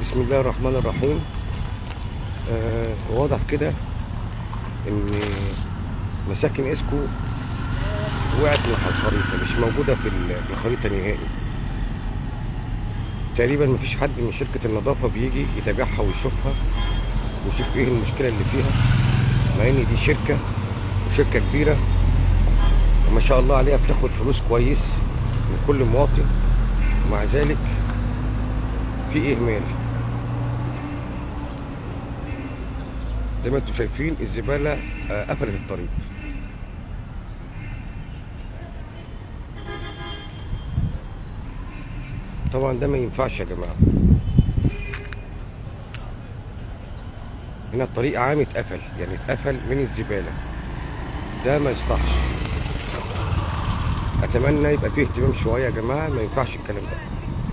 بسم الله الرحمن الرحيم. واضح كده ان مساكن اسكو وقعت من على الخريطة، مش موجودة في الخريطة نهائي. تقريبا مفيش حد من شركة النظافة بيجي يتابعها ويشوفها ويشوف ايه المشكلة اللي فيها، مع ان دي شركة وشركة كبيرة وما شاء الله عليها بتاخد فلوس كويس من كل مواطن، ومع ذلك في اهمال. زي ما انتم شايفين الزبالة قفلت الطريق. طبعا ده ما ينفعش يا جماعة. هنا الطريق عام اتقفل، يعني اتقفل من الزبالة. ده ما يصلحش. اتمنى يبقى فيه اهتمام شوية يا جماعة، ما ينفعش الكلام ده.